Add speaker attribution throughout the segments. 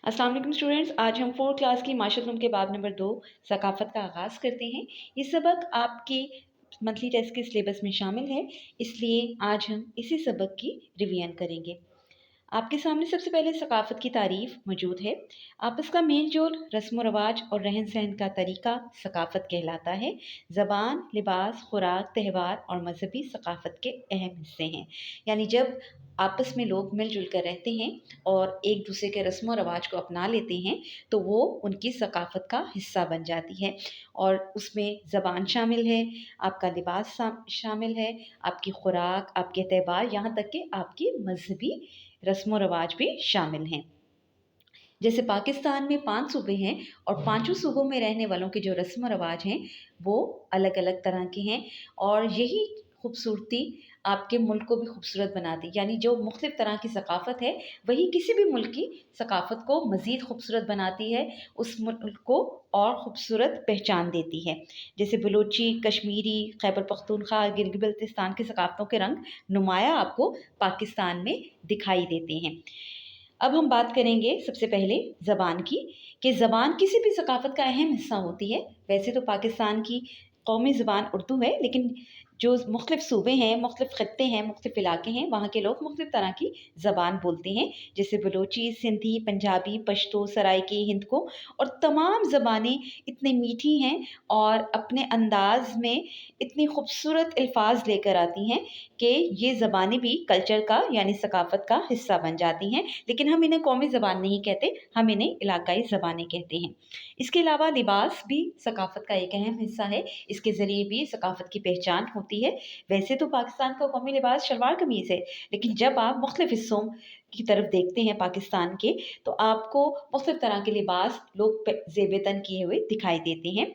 Speaker 1: अस्सलाम वालेकुम स्टूडेंट्स। आज हम 4 क्लास की माशरत उलूम के बाब नंबर 2 सकाफ़त का आगाज़ करते हैं। ये सबक आपके मंथली टेस्ट के सिलेबस में शामिल है, इसलिए आज हम इसी सबक की रिवीजन करेंगे। आपके सामने सबसे पहले सकाफ़त की तारीफ़ मौजूद है। आपस का मेल जोल, रस्म व रवाज और रहन सहन का तरीका सकाफ़त कहलाता है। ज़बान, लिबास, खुराक, त्यौहार और मजहबी सकाफ़त के अहम हिस्से हैं। यानी जब आपस में लोग मिलजुल कर रहते हैं और एक दूसरे के रस्म व रवाज को अपना लेते हैं, तो वो उनकी सकाफ़त का हिस्सा बन जाती है। और उसमें ज़बान शामिल है, आपका लिबास शामिल है, आपकी खुराक, आपके त्यौहार, यहाँ तक कि आपकी मजहबी रस्म व रवाज भी शामिल हैं। जैसे पाकिस्तान में 5 सूबे हैं और पाँचों सूबों में रहने वालों के जो रस्म व रवाज हैं वो अलग-अलग तरह के हैं और यही खूबसूरती आपके मुल्क को भी खूबसूरत बनाती है। यानी जो मुख्तलिफ़ तरह की सकाफ़त है, वही किसी भी मुल्क की सकाफ़त को मज़ीद खूबसूरत बनाती है, उस मुल्क को और खूबसूरत पहचान देती है। जैसे बलूची, कश्मीरी, खैबर पख्तूनख्वा, गिलगित-बल्तिस्तान की सकाफ़तों के रंग नुमाया आपको पाकिस्तान में दिखाई देते हैं। अब हम बात करेंगे सबसे पहले ज़बान की, कि ज़बान किसी भी सकाफ़त का अहम हिस्सा होती है। वैसे तो पाकिस्तान की कौमी ज़बान उर्दू है, लेकिन जो मुख्तलिफ़ सूबे हैं, मुख्तलिफ़ ख़ित्ते हैं, मुख्तलिफ़ इलाके हैं, वहाँ के लोग मुख्तलिफ़ तरह की ज़बान बोलते हैं। जैसे बलूची, सिंधी, पंजाबी, पश्तो, सराइकी, हिंदको और तमाम ज़बानें इतनी मीठी हैं और अपने अंदाज़ में इतनी खूबसूरत अल्फ़ाज़ लेकर आती हैं कि ये ज़बानें भी कल्चर का यानी सकाफ़त का हिस्सा बन जाती हैं। लेकिन हम इन्हें कौमी ज़बान नहीं कहते, हम इन्हें इलाकाई ज़बानें कहते हैं। इसके अलावा लिबास भी सकाफ़त का एक अहम हिस्सा है, इसके ज़रिए भी सकाफ़त की पहचान होती है। वैसे तो पाकिस्तान का कौमी लिबास शलवार कमीज़ है, लेकिन जब आप मुख्तलिफ़ हिस्सों की तरफ देखते हैं पाकिस्तान के, तो आपको मुख्तलिफ़ तरह के लिबास लोग ज़ेब-ए-तन किए हुए दिखाई देते हैं।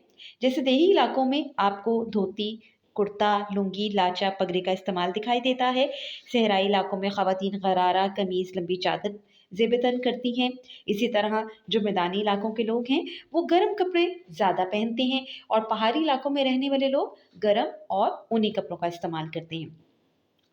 Speaker 1: जैसे देही इलाकों में आपको धोती, कुर्ता, लुंगी, लाचा, पगड़ी का इस्तेमाल दिखाई देता है। सहराई इलाकों में ख़वातीन गरारा, कमीज़, लंबी चादर ज़ेब-ए-तन करती हैं। इसी तरह जो मैदानी इलाकों के लोग हैं, वो गर्म कपड़े ज़्यादा पहनते हैं और पहाड़ी इलाकों में रहने वाले लोग गर्म और ऊनी कपड़ों का इस्तेमाल करते हैं।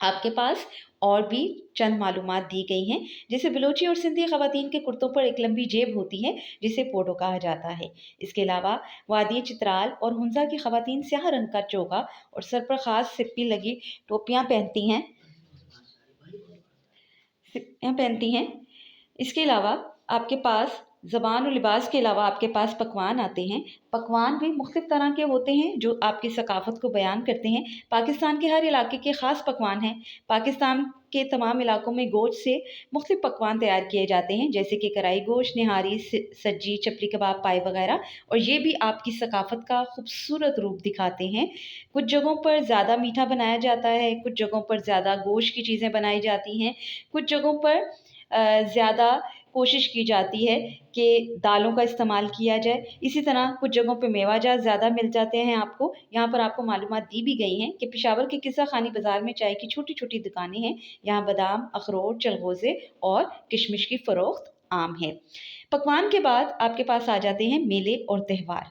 Speaker 1: आपके पास और भी चंद मालूमात दी गई हैं, जैसे बलूची और सिंधी ख़वातीन के कुर्तों पर एक लंबी जेब होती है, जिसे पोडो कहा जाता है। इसके अलावा वादी चित्राल और हुंज़ा की ख़वातीन स्याह रंग का चोगा और सर पर ख़ास सिप्पी लगी टोपियाँ पहनती हैं। इसके अलावा आपके पास ज़बान और लिबास के अलावा आपके पास पकवान आते हैं। पकवान भी मुख्तलिफ़ तरह के होते हैं जो आपकी सकाफ़त को बयान करते हैं। पाकिस्तान के हर इलाके के ख़ास पकवान हैं। पाकिस्तान के तमाम इलाकों में गोश्त से मुख्तलिफ़ पकवान तैयार किए जाते हैं, जैसे कि कढ़ाई गोश्त, निहारी, सज्जी, चपली कबाब, पाई वग़ैरह, और ये भी आपकी सकाफ़त का खूबसूरत रूप दिखाते हैं। कुछ जगहों पर ज़्यादा मीठा बनाया जाता है, कुछ जगहों पर ज़्यादा गोश्त की चीज़ें बनाई जाती हैं, कुछ जगहों पर ज़्यादा कोशिश की जाती है कि दालों का इस्तेमाल किया जाए। इसी तरह कुछ जगहों पे मेवा-जात ज़्यादा मिल जाते हैं आपको। यहाँ पर आपको मालूमात दी भी गई हैं कि पेशावर के किस्सा खानी बाज़ार में चाय की छोटी-छोटी दुकानें हैं। यहाँ बादाम, अखरोट, चलगोज़े और किशमिश की फ़रोख्त आम है। पकवान के बाद आपके पास आ जाते हैं मेले और त्योहार।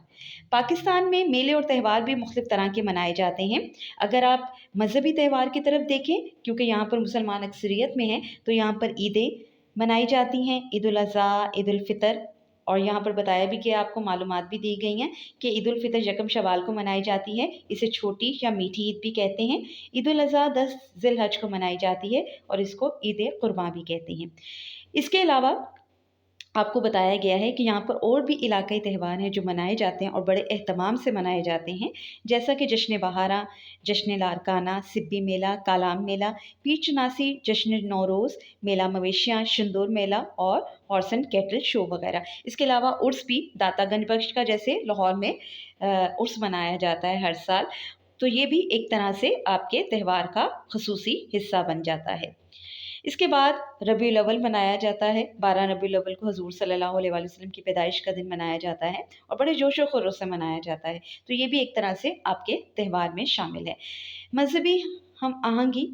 Speaker 1: पाकिस्तान में मेले और त्योहार भी मुख्तलिफ़ तरह के मनाए जाते हैं। अगर आप मज़हबी त्योहार की तरफ देखें, क्योंकि यहाँ पर मुसलमान अक्सरियत में हैं, तो यहाँ पर ईदें मनाई जाती हैं, ईद उल अज़हा, ईद उल फ़ितर, और यहाँ पर बताया भी गया, आपको मालूमात भी दी गई हैं कि ईद उल फ़ितर यकम शवाल को मनाई जाती है। इसे छोटी या मीठी ईद भी कहते हैं। ईद उल अज़हा 10 ज़िलहज को मनाई जाती है और इसको ईद कुर्बान भी कहते हैं। इसके अलावा आपको बताया गया है कि यहाँ पर और भी इलाकाई त्यौहार हैं जो मनाए जाते हैं और बड़े एहतमाम से मनाए जाते हैं, जैसा कि जश्न बहारा, जश्न लारकाना, सिब्बी मेला, कालाम मेला, पीर चनासी, जश्न नौरोज़, मेला मवेशियाँ, शिंदूर मेला और हॉर्स एंड कैटल शो वगैरह। इसके अलावा उर्स भी दाता गंज बख्श का, जैसे लाहौर में उर्स मनाया जाता है हर साल, तो ये भी एक तरह से आपके त्यौहार का ख़ुसूसी हिस्सा बन जाता है। इसके बाद रबीउल अव्वल मनाया जाता है। 12 रबीउल अव्वल को हज़ूर सल्लल्लाहु अलैहि वसल्लम की पैदाइश का दिन मनाया जाता है और बड़े जोश व ख़ुरोश से मनाया जाता है। तो ये भी एक तरह से आपके त्यौहार में शामिल है। मज़हबी हम आहंगी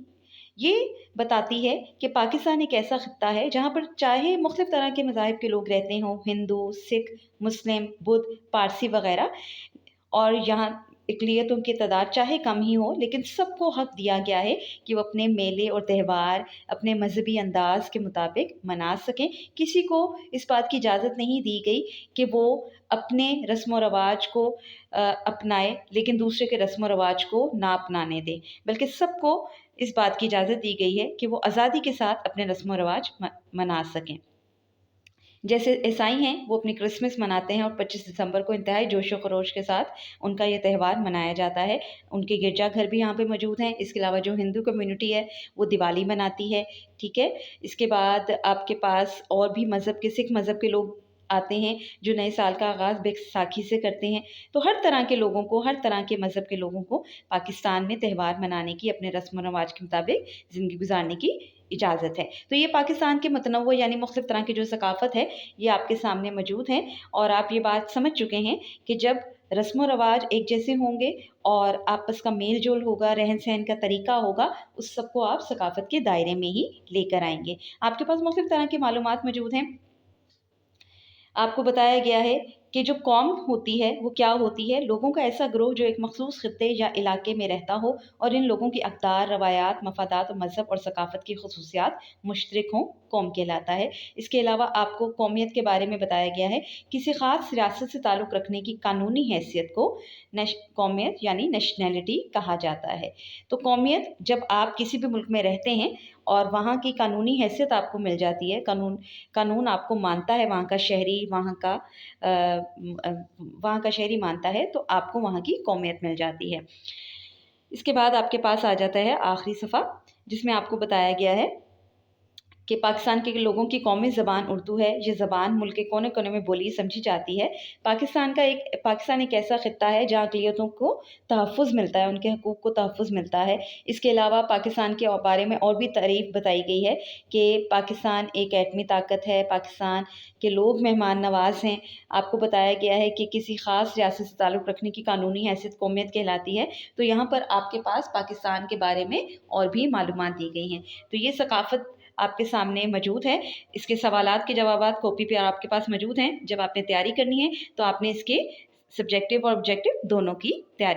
Speaker 1: ये बताती है कि पाकिस्तान एक ऐसा ख़ित्ता है जहाँ पर चाहे मुख्तलिफ़ तरह के मज़ाहिब के लोग रहते हों, हिंदू, सिख, मुस्लिम, बुद्ध, पारसी वग़ैरह, और यहाँ اقلیتوں کی تعداد چاہے کم ہی ہو، لیکن سب کو حق دیا گیا ہے کہ وہ اپنے میلے اور تہوار اپنے مذہبی انداز کے مطابق منا سکیں۔ کسی کو اس بات کی اجازت نہیں دی گئی کہ وہ اپنے رسم و رواج کو اپنائے لیکن دوسرے کے رسم و رواج کو نہ اپنانے دے، بلکہ سب کو اس بات کی اجازت دی گئی ہے کہ وہ آزادی کے ساتھ اپنے رسم و رواج منا سکیں۔ جیسے عیسائی ہیں وہ اپنی کرسمس مناتے ہیں اور 25 دسمبر کو انتہائی جوش و خروش کے ساتھ ان کا یہ تہوار منایا جاتا ہے۔ ان کے گرجا گھر بھی یہاں پہ موجود ہیں۔ اس کے علاوہ جو ہندو کمیونٹی ہے وہ دیوالی مناتی ہے، ٹھیک ہے۔ اس کے بعد آپ کے پاس اور بھی مذہب کے، سکھ مذہب کے لوگ آتے ہیں جو نئے سال کا آغاز بیساکھی سے کرتے ہیں۔ تو ہر طرح کے لوگوں کو، ہر طرح کے مذہب کے لوگوں کو پاکستان میں تہوار منانے کی، اپنے رسم و رواج کے مطابق زندگی گزارنے کی اجازت ہے۔ تو یہ پاکستان کے متنوع یعنی مختلف طرح کی جو ثقافت ہے یہ آپ کے سامنے موجود ہے، اور آپ یہ بات سمجھ چکے ہیں کہ جب رسم و رواج ایک جیسے ہوں گے اور آپس کا میل جول ہوگا، رہن سہن کا طریقہ ہوگا، اس سب کو آپ ثقافت کے دائرے میں ہی لے کر آئیں گے۔ آپ کے پاس مختلف طرح کی معلومات موجود ہیں۔ آپ کو بتایا گیا ہے کہ جو قوم ہوتی ہے وہ کیا ہوتی ہے؟ لوگوں کا ایسا گروہ جو ایک مخصوص خطے یا علاقے میں رہتا ہو اور ان لوگوں کی اقدار، روایات، مفادات اور مذہب اور ثقافت کی خصوصیات مشترک ہوں، قوم کہلاتا ہے۔ اس کے علاوہ آپ کو قومیت کے بارے میں بتایا گیا ہے۔ کسی خاص ریاست سے تعلق رکھنے کی قانونی حیثیت کو قومیت یعنی نیشنلٹی کہا جاتا ہے۔ تو قومیت جب آپ کسی بھی ملک میں رہتے ہیں اور وہاں کی قانونی حیثیت آپ کو مل جاتی ہے، قانون آپ کو مانتا ہے، وہاں کا شہری مانتا ہے، تو آپ کو وہاں کی قومیت مل جاتی ہے۔ اس کے بعد آپ کے پاس آ جاتا ہے آخری صفحہ، جس میں آپ کو بتایا گیا ہے کہ پاکستان کے لوگوں کی قومی زبان اردو ہے۔ یہ زبان ملک کے کونے کونے میں بولی سمجھی جاتی ہے۔ پاکستان ایک ایسا خطہ ہے جہاں اقلیتوں کو تحفظ ملتا ہے، ان کے حقوق کو تحفظ ملتا ہے۔ اس کے علاوہ پاکستان کے بارے میں اور بھی تعریف بتائی گئی ہے کہ پاکستان ایک ایٹمی طاقت ہے، پاکستان کے لوگ مہمان نواز ہیں۔ آپ کو بتایا گیا ہے کہ کسی خاص ریاست سے تعلق رکھنے کی قانونی حیثیت قومیت کہلاتی ہے۔ تو یہاں پر آپ کے پاس پاکستان کے بارے میں اور بھی معلومات دی گئی ہیں۔ تو یہ ثقافت آپ کے سامنے موجود ہے۔ اس کے سوالات کے جوابات کاپی پہ آپ کے پاس موجود ہیں۔ جب آپ نے تیاری کرنی ہے تو آپ نے اس کے سبجیکٹیو اور آبجیکٹیو دونوں کی تیاری